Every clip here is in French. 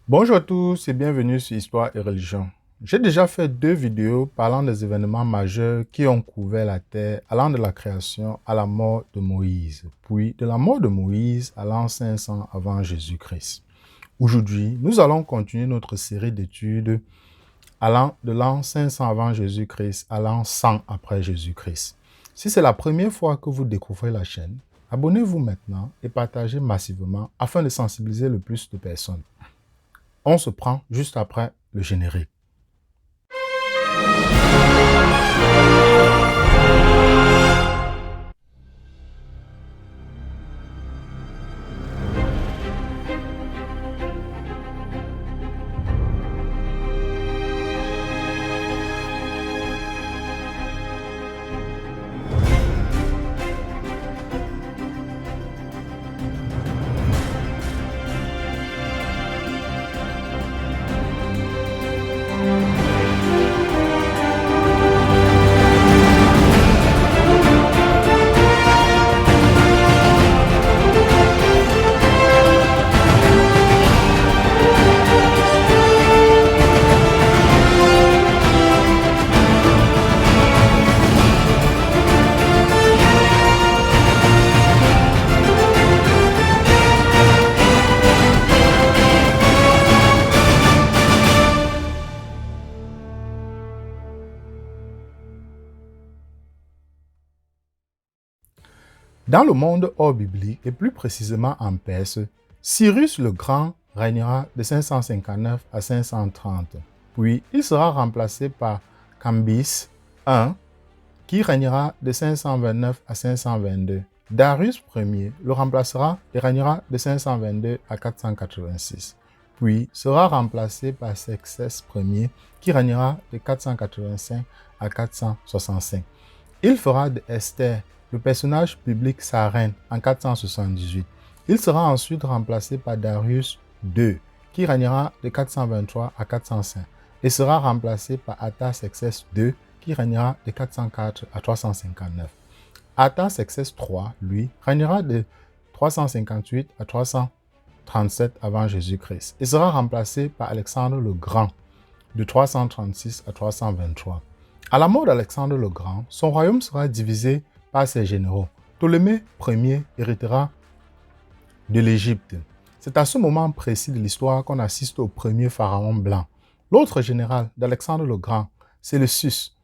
Bonjour à tous et bienvenue sur Histoire et Religion. J'ai déjà fait 2 vidéos parlant des événements majeurs qui ont couvert la terre allant de la création à la mort de Moïse, puis de la mort de Moïse à l'an 500 avant Jésus-Christ. Aujourd'hui, nous allons continuer notre série d'études allant de l'an 500 avant Jésus-Christ à l'an 100 après Jésus-Christ. Si c'est la première fois que vous découvrez la chaîne, abonnez-vous maintenant et partagez massivement afin de sensibiliser le plus de personnes. On se prend juste après le générique. Dans le monde hors biblique, et plus précisément en Perse, Cyrus le Grand régnera de 559 à 530. Puis il sera remplacé par Cambyse I, qui régnera de 529 à 522. Darius Ier le remplacera et régnera de 522 à 486. Puis sera remplacé par Xerxès Ier, qui régnera de 485 à 465. Il fera de Esther le personnage public sa reine en 478. Il sera ensuite remplacé par Darius II, qui régnera de 423 à 405, et sera remplacé par Artaxerxès II, qui régnera de 404 à 359. Artaxerxès III, lui, régnera de 358 à 337 avant Jésus-Christ, et sera remplacé par Alexandre le Grand, de 336 à 323. À la mort d'Alexandre le Grand, son royaume sera divisé par ses généraux. Ptolémée Ier héritera de l'Égypte. C'est à ce moment précis de l'histoire qu'on assiste au premier pharaon blanc. L'autre général d'Alexandre le Grand, Séleucus,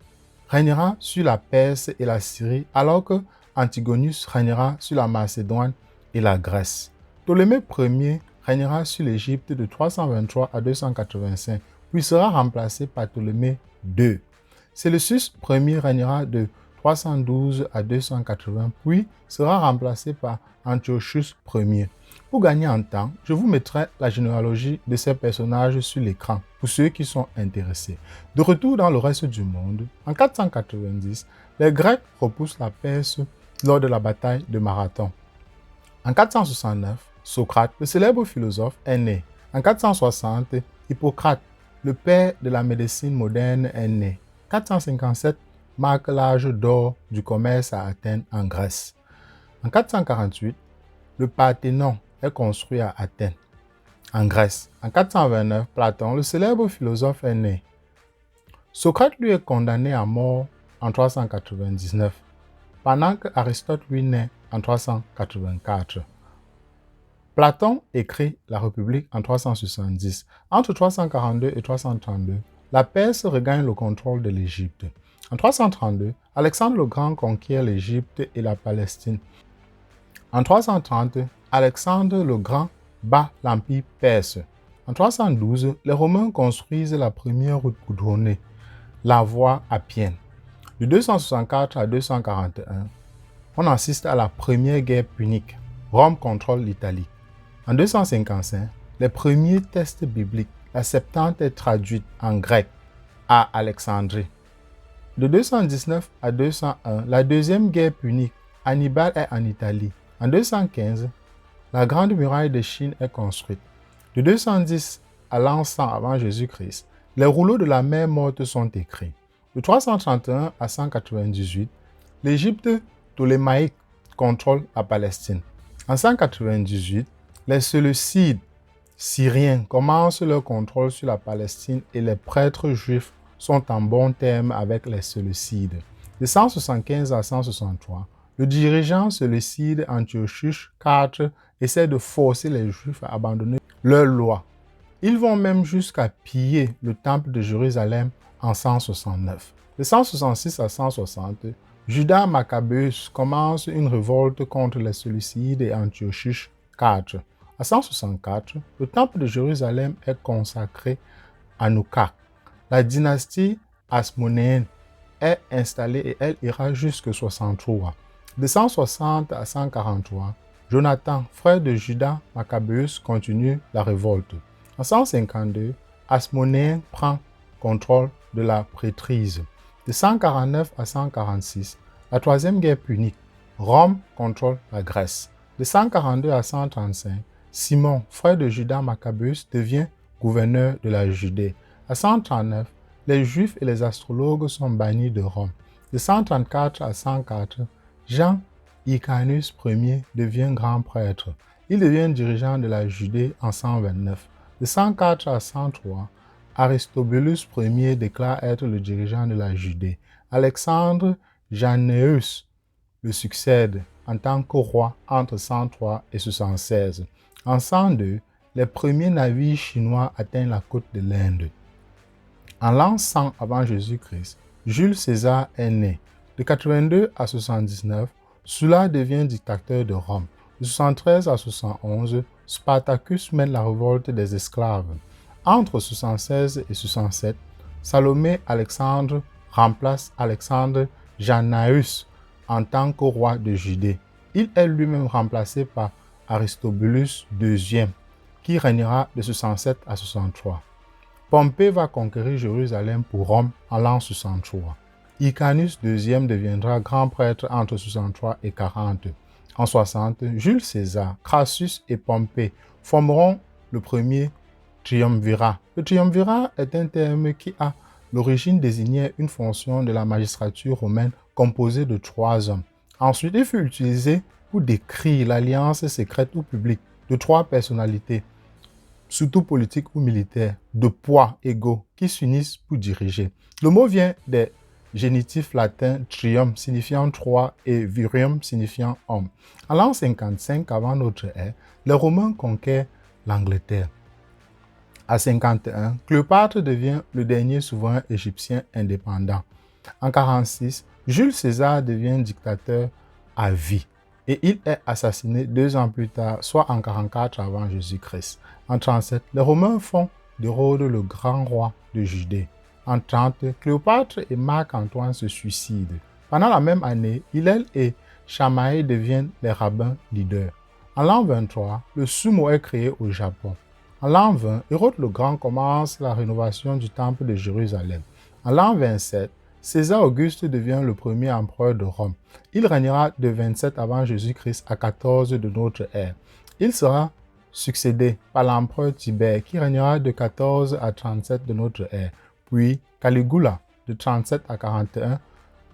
régnera sur la Perse et la Syrie, alors que Antigonus régnera sur la Macédoine et la Grèce. Ptolémée Ier régnera sur l'Égypte de 323 à 285, puis sera remplacé par Ptolémée II. Séleucus Ier régnera de 312 à 280, puis sera remplacé par Antiochus Ier. Pour gagner en temps, je vous mettrai la généalogie de ces personnages sur l'écran pour ceux qui sont intéressés. De retour dans le reste du monde, en 490, les Grecs repoussent la Perse lors de la bataille de Marathon. En 469, Socrate, le célèbre philosophe, est né. En 460, Hippocrate, le père de la médecine moderne, est né. 457 marque l'âge d'or du commerce à Athènes en Grèce. En 448, le Parthénon est construit à Athènes, en Grèce. En 429, Platon, le célèbre philosophe, est né. Socrate lui est condamné à mort en 399, pendant que Aristote lui naît en 384. Platon écrit la République en 370. Entre 342 et 332, la Perse regagne le contrôle de l'Égypte. En 332, Alexandre le Grand conquiert l'Égypte et la Palestine. En 330, Alexandre le Grand bat l'Empire perse. En 312, les Romains construisent la première route goudronnée, la voie appienne. De 264 à 241, on assiste à la première guerre punique. Rome contrôle l'Italie. En 255, les premiers textes bibliques, la Septante est traduite en grec à Alexandrie. De 219 à 201, la deuxième guerre punique, Hannibal est en Italie. En 215, la grande muraille de Chine est construite. De 210 à l'an 100 avant Jésus-Christ, les rouleaux de la mer morte sont écrits. De 331 à 198, l'Égypte ptolémaïque contrôle la Palestine. En 198, les Séleucides Syriens commencent leur contrôle sur la Palestine et les prêtres juifs sont en bon terme avec les Séleucides. De 175 à 163, le dirigeant séleucide Antiochus IV essaie de forcer les Juifs à abandonner leurs lois. Ils vont même jusqu'à piller le temple de Jérusalem en 169. De 166 à 160, Judas Maccabéus commence une révolte contre les Séleucides et Antiochus IV. À 164, le temple de Jérusalem est consacré à Nouka. La dynastie hasmonéenne est installée et elle ira jusqu'à 63. De 160 à 143, Jonathan, frère de Judas Maccabéus, continue la révolte. En 152, Hasmonéen prend contrôle de la prêtrise. De 149 à 146, la troisième guerre punique, Rome contrôle la Grèce. De 142 à 135, Simon, frère de Judas Maccabéus, devient gouverneur de la Judée. À 139, les Juifs et les astrologues sont bannis de Rome. De 134 à 104, Jean Hyrcanus Ier devient grand prêtre. Il devient dirigeant de la Judée en 129. De 104 à 103, Aristobulus Ier déclare être le dirigeant de la Judée. Alexandre Jannaeus le succède en tant que roi entre 103 et 76. En 102, les premiers navires chinois atteignent la côte de l'Inde. En l'an 100 avant Jésus-Christ, Jules César est né. De 82 à 79, Sulla devient dictateur de Rome. De 73 à 71, Spartacus mène la révolte des esclaves. Entre 76 et 67, Salomé Alexandre remplace Alexandre Jannaeus en tant que roi de Judée. Il est lui-même remplacé par Aristobulus II, qui régnera de 67 à 63. Pompée va conquérir Jérusalem pour Rome en l'an 63. Hyrcanus II deviendra grand prêtre entre 63 et 40. En 60, Jules César, Crassus et Pompée formeront le premier triumvirat. Le triumvirat est un terme qui à l'origine désignait une fonction de la magistrature romaine composée de 3 hommes. Ensuite, il fut utilisé pour décrire l'alliance secrète ou publique de 3 personnalités, surtout politiques ou militaires, de poids égaux qui s'unissent pour diriger. Le mot vient des génitifs latins trium signifiant 3 et virium signifiant homme. En l'an 55 avant notre ère, les Romains conquièrent l'Angleterre. À 51, Cléopâtre devient le dernier souverain égyptien indépendant. En 46, Jules César devient dictateur à vie et il est assassiné 2 ans plus tard, soit en 44 avant Jésus-Christ. En 37, les Romains font d'Hérode le grand roi de Judée. En 30, Cléopâtre et Marc-Antoine se suicident. Pendant la même année, Hillel et Shamaï deviennent les rabbins leaders. En l'an 23, le sumo est créé au Japon. En l'an 20, Hérode le Grand commence la rénovation du temple de Jérusalem. En l'an 27, César Auguste devient le premier empereur de Rome. Il régnera de 27 avant Jésus-Christ à 14 de notre ère. Il sera succédé par l'empereur Tibère qui régnera de 14 à 37 de notre ère, puis Caligula de 37 à 41,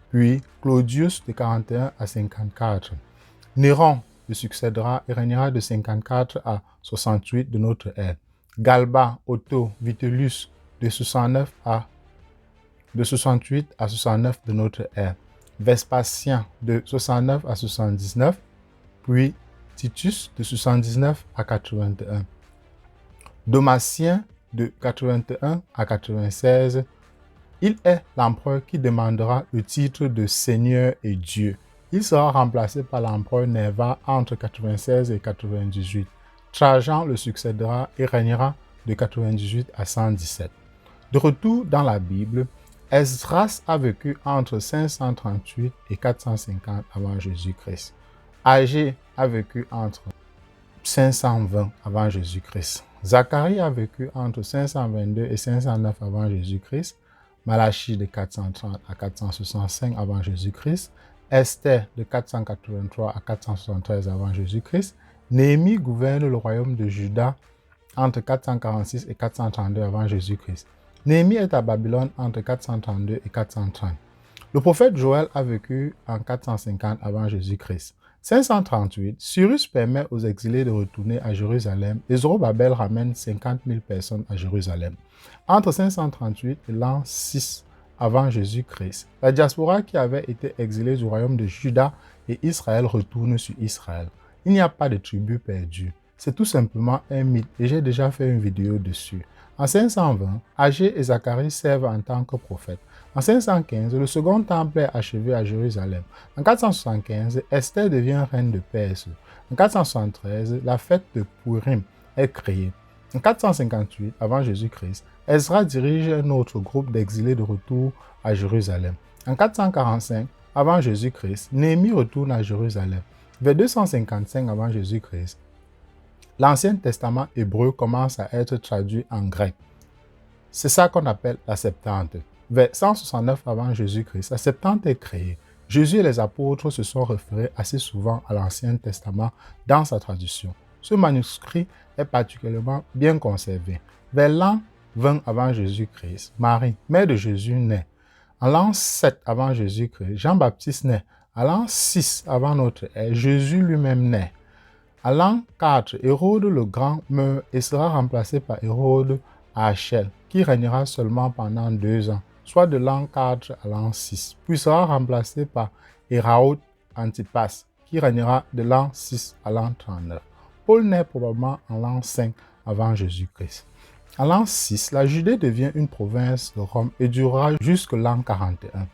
puis Claudius de 41 à 54. Néron le succédera et régnera de 54 à 68 de notre ère. Galba, Otto, Vitellius de 68 à 69 de notre ère. Vespasien de 69 à 79, puis Titus de 79 à 81. Domatien de 81 à 96, il est l'empereur qui demandera le titre de Seigneur et Dieu. Il sera remplacé par l'empereur Nerva entre 96 et 98. Trajan le succédera et régnera de 98 à 117. De retour dans la Bible, Esdras a vécu entre 538 et 450 avant Jésus-Christ. Agé a vécu entre 520 avant Jésus-Christ. Zacharie a vécu entre 522 et 509 avant Jésus-Christ. Malachie de 430 à 465 avant Jésus-Christ. Esther de 483 à 473 avant Jésus-Christ. Néhémie gouverne le royaume de Juda entre 446 et 432 avant Jésus-Christ. Néhémie est à Babylone entre 432 et 430. Le prophète Joël a vécu en 450 avant Jésus-Christ. 538, Cyrus permet aux exilés de retourner à Jérusalem et Zorobabel ramène 50 000 personnes à Jérusalem. Entre 538 et l'an 6 avant Jésus-Christ, la diaspora qui avait été exilée du royaume de Juda et Israël retourne sur Israël. Il n'y a pas de tribu perdue. C'est tout simplement un mythe et j'ai déjà fait une vidéo dessus. En 520, Agé et Zacharie servent en tant que prophètes. En 515, le second temple est achevé à Jérusalem. En 475, Esther devient reine de Perse. En 473, la fête de Purim est créée. En 458, avant Jésus-Christ, Ezra dirige un autre groupe d'exilés de retour à Jérusalem. En 445, avant Jésus-Christ, Néhémie retourne à Jérusalem. Vers 255 avant Jésus-Christ, l'Ancien Testament hébreu commence à être traduit en grec. C'est ça qu'on appelle la Septante. Vers 169 avant Jésus-Christ, la Septante est créée. Jésus et les apôtres se sont référés assez souvent à l'Ancien Testament dans sa traduction. Ce manuscrit est particulièrement bien conservé. Vers l'an 20 avant Jésus-Christ, Marie, mère de Jésus, naît. En l'an 7 avant Jésus-Christ, Jean-Baptiste naît. En l'an 6 avant notre ère, Jésus lui-même naît. À l'an 4, Hérode le Grand meurt et sera remplacé par Hérode Archel, qui régnera seulement pendant 2 ans, soit de l'an 4 à l'an 6, puis sera remplacé par Hérode Antipas, qui régnera de l'an 6 à l'an 39. Paul naît probablement en l'an 5 avant Jésus-Christ. En l'an 6, la Judée devient une province de Rome et durera jusqu'à l'an 41,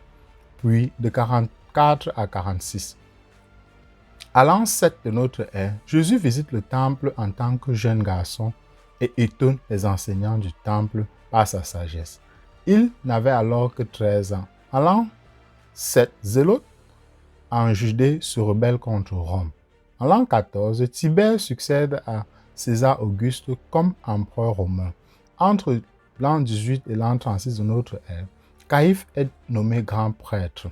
puis de 44 à 46. À l'an 7 de notre ère, Jésus visite le temple en tant que jeune garçon et étonne les enseignants du temple par sa sagesse. Il n'avait alors que 13 ans. À l'an 7, Zélote en Judée se rebelle contre Rome. En l'an 14, Tibère succède à César Auguste comme empereur romain. Entre l'an 18 et l'an 36 de notre ère, Caïphe est nommé grand prêtre.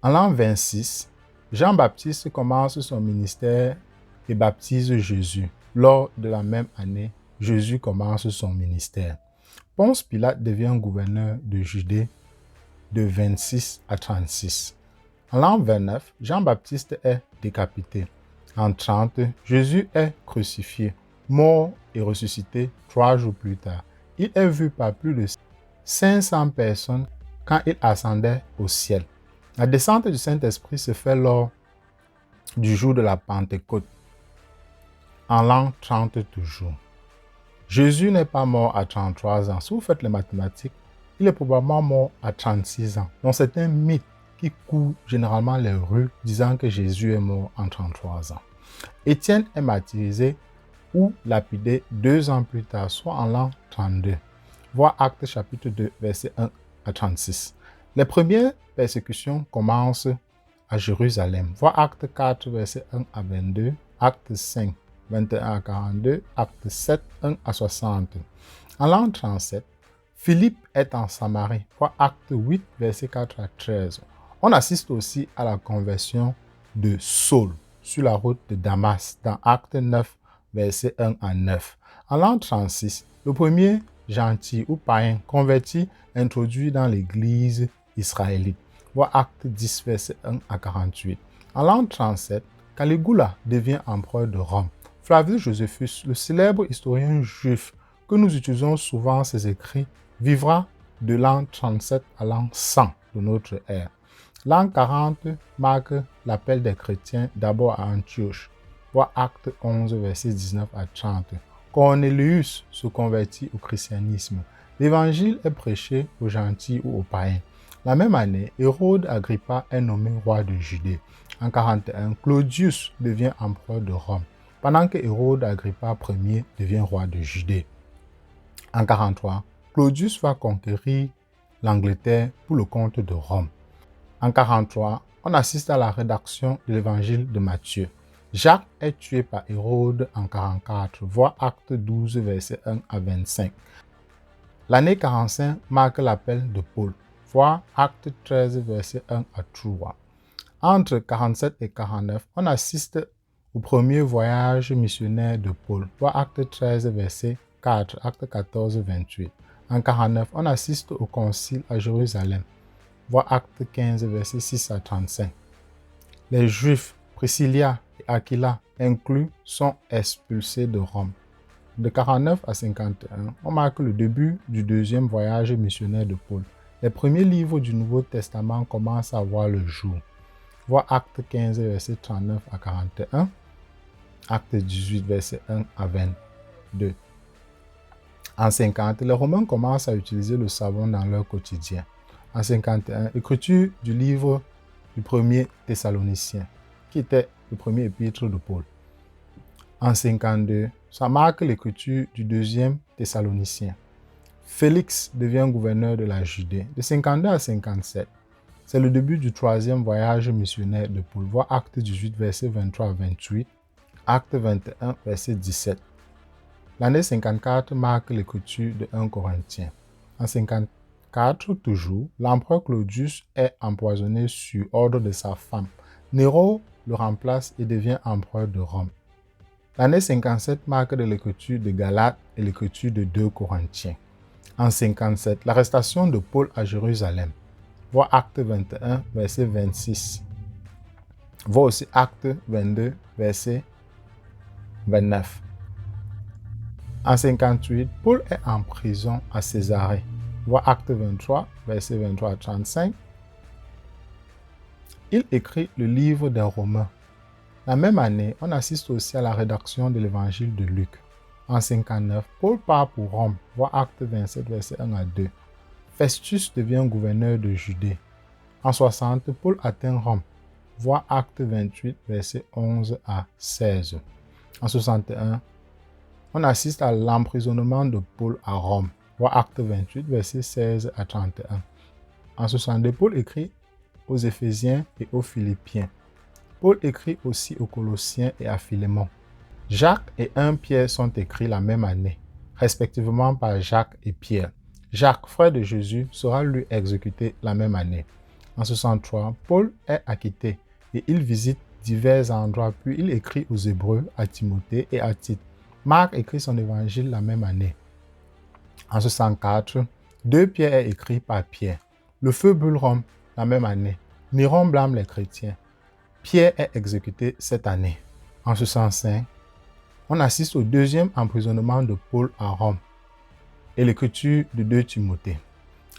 En l'an 26, Jean-Baptiste commence son ministère et baptise Jésus. Lors de la même année, Jésus commence son ministère. Ponce Pilate devient gouverneur de Judée de 26 à 36. En l'an 29, Jean-Baptiste est décapité. En 30, Jésus est crucifié, mort et ressuscité 3 jours plus tard. Il est vu par plus de 500 personnes quand il ascendait au ciel. La descente du Saint-Esprit se fait lors du jour de la Pentecôte, en l'an 30 toujours. Jésus n'est pas mort à 33 ans. Si vous faites les mathématiques, il est probablement mort à 36 ans. Donc c'est un mythe qui court généralement les rues disant que Jésus est mort en 33 ans. Étienne est martyrisé ou lapidé 2 ans plus tard, soit en l'an 32. Voir Actes chapitre 2, verset 1 à 36. Les premières persécutions commencent à Jérusalem. Voir Acte 4, verset 1 à 22, Acte 5, 21 à 42, Acte 7, 1 à 60. En l'an 37, Philippe est en Samarie. Voir Acte 8, verset 4 à 13. On assiste aussi à la conversion de Saul sur la route de Damas dans Acte 9, verset 1 à 9. En l'an 36, le premier gentil ou païen converti introduit dans l'église israélite. Voir Acte 10, verset 1 à 48. En l'an 37, Caligula devient empereur de Rome. Flavius Josephus, le célèbre historien juif que nous utilisons souvent ses écrits, vivra de l'an 37 à l'an 100 de notre ère. L'an 40 marque l'appel des chrétiens d'abord à Antioche. Voir Acte 11, verset 19 à 30. Cornélius se convertit au christianisme. L'évangile est prêché aux gentils ou aux païens. La même année, Hérode Agrippa est nommé roi de Judée. En 41, Claudius devient empereur de Rome, pendant que Hérode Agrippa Ier devient roi de Judée. En 43, Claudius va conquérir l'Angleterre pour le compte de Rome. En 43, on assiste à la rédaction de l'évangile de Matthieu. Jacques est tué par Hérode en 44, voir Acte 12, verset 1 à 25. L'année 45 marque l'appel de Paul, voir Acte 13, verset 1 à 3. Entre 47 et 49, on assiste au premier voyage missionnaire de Paul, voir Acte 13, verset 4, Acte 14, 28. En 49, on assiste au concile à Jérusalem, voir Acte 15, verset 6 à 35. Les Juifs Priscilla et Aquila inclus sont expulsés de Rome. De 49 à 51, on marque le début du deuxième voyage missionnaire de Paul. Les premiers livres du Nouveau Testament commencent à voir le jour. Voir Acte 15, verset 39 à 41, Acte 18, verset 1 à 22. En 50, les Romains commencent à utiliser le savon dans leur quotidien. En 51, écriture du livre du premier Thessalonicien, qui était le premier épître de Paul. En 52, ça marque l'écriture du deuxième Thessalonicien. Félix devient gouverneur de la Judée. De 52 à 57, c'est le début du troisième voyage missionnaire de Paul. Voir Acte 18, verset 23 à 28, Acte 21, verset 17. L'année 54 marque l'écriture de 1 Corinthiens. En 54 toujours, l'empereur Claudius est empoisonné sur ordre de sa femme. Néron le remplace et devient empereur de Rome. L'année 57 marque de l'écriture de Galates et l'écriture de 2 Corinthiens. En 57, l'arrestation de Paul à Jérusalem. Voir Acte 21, verset 26. Voir aussi Acte 22, verset 29. En 58, Paul est en prison à Césarée. Voir Acte 23, verset 23 à 35. Il écrit le livre des Romains. La même année, on assiste aussi à la rédaction de l'évangile de Luc. En 59, Paul part pour Rome. Voir Acte 27, verset 1 à 2. Festus devient gouverneur de Judée. En 60, Paul atteint Rome. Voir Acte 28, verset 11 à 16. En 61, on assiste à l'emprisonnement de Paul à Rome. Voir Acte 28, verset 16 à 31. En 62, Paul écrit aux Éphésiens et aux Philippiens. Paul écrit aussi aux Colossiens et à Philémon. Jacques et 1 Pierre sont écrits la même année, respectivement par Jacques et Pierre. Jacques, frère de Jésus, sera lui exécuté la même année. En 63, Paul est acquitté et il visite divers endroits, puis il écrit aux Hébreux, à Timothée et à Tite. Marc écrit son évangile la même année. En 64, 2 Pierre est écrit par Pierre. Le feu brûle Rome la même année. Néron blâme les chrétiens. Pierre est exécuté cette année. En 65, on assiste au deuxième emprisonnement de Paul à Rome et l'écriture de 2 Timothée.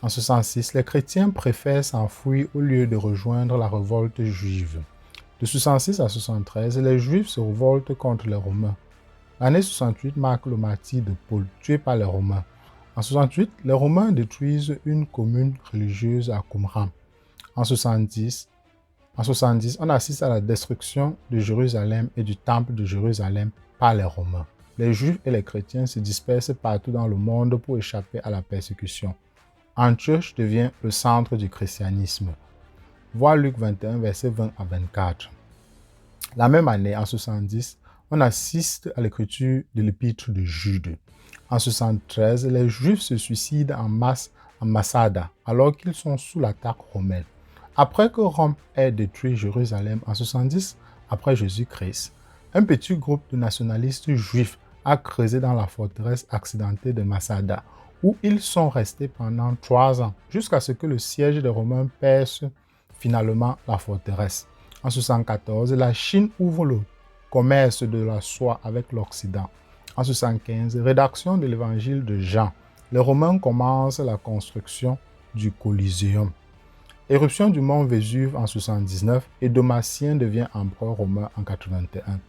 En 66, les chrétiens préfèrent s'enfuir au lieu de rejoindre la révolte juive. De 66 à 73, les Juifs se révoltent contre les Romains. L'année 68 marque le martyre de Paul, tué par les Romains. En 68, les Romains détruisent une commune religieuse à Qumran. En 70, on assiste à la destruction de Jérusalem et du temple de Jérusalem par les Romains. Les Juifs et les chrétiens se dispersent partout dans le monde pour échapper à la persécution. Antioche devient le centre du christianisme. Voir Luc 21, versets 20 à 24. La même année, en 70, on assiste à l'écriture de l'épître de Jude. En 73, les Juifs se suicident en masse à Massada, alors qu'ils sont sous l'attaque romaine. Après que Rome ait détruit Jérusalem en 70 après Jésus-Christ, un petit groupe de nationalistes juifs a creusé dans la forteresse accidentée de Massada, où ils sont restés pendant 3 ans, jusqu'à ce que le siège des Romains perce finalement la forteresse. En 74, la Chine ouvre le commerce de la soie avec l'Occident. En 75, rédaction de l'évangile de Jean. Les Romains commencent la construction du Coliseum. Éruption du mont Vésuve en 79 et Domatien devient empereur romain en 81.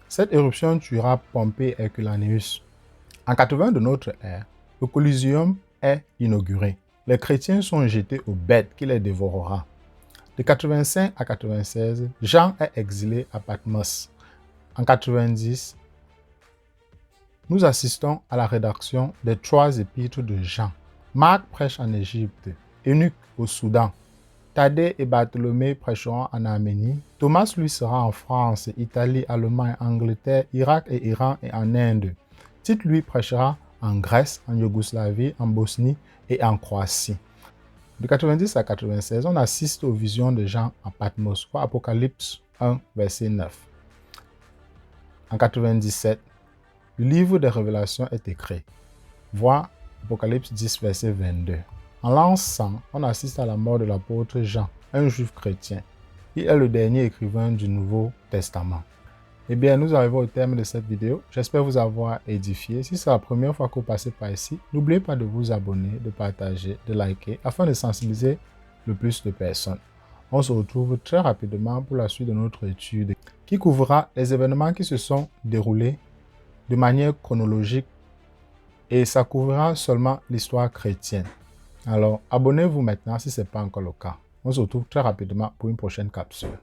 Cette éruption tuera Pompée et Herculaneus. En 80 de notre ère, le Coliseum est inauguré. Les chrétiens sont jetés aux bêtes qui les dévorera. De 85 à 96, Jean est exilé à Patmos. En 90, nous assistons à la rédaction des 3 épîtres de Jean. Marc prêche en Égypte, Eunuque au Soudan. Thaddée et Bartholomée prêcheront en Arménie. Thomas lui sera en France, Italie, Allemagne, Angleterre, Irak et Iran et en Inde. Tite lui prêchera en Grèce, en Yougoslavie, en Bosnie et en Croatie. De 90 à 96, on assiste aux visions de Jean à Patmos, voir Apocalypse 1, verset 9. En 97, le livre des Révélations est écrit. Voir Apocalypse 10, verset 22. En l'an 100, on assiste à la mort de l'apôtre Jean, un juif chrétien. Il est le dernier écrivain du Nouveau Testament. Eh bien, nous arrivons au terme de cette vidéo. J'espère vous avoir édifié. Si c'est la première fois que vous passez par ici, n'oubliez pas de vous abonner, de partager, de liker, afin de sensibiliser le plus de personnes. On se retrouve très rapidement pour la suite de notre étude qui couvrira les événements qui se sont déroulés de manière chronologique et ça couvrira seulement l'histoire chrétienne. Alors, abonnez-vous maintenant si ce n'est pas encore le cas. On se retrouve très rapidement pour une prochaine capsule.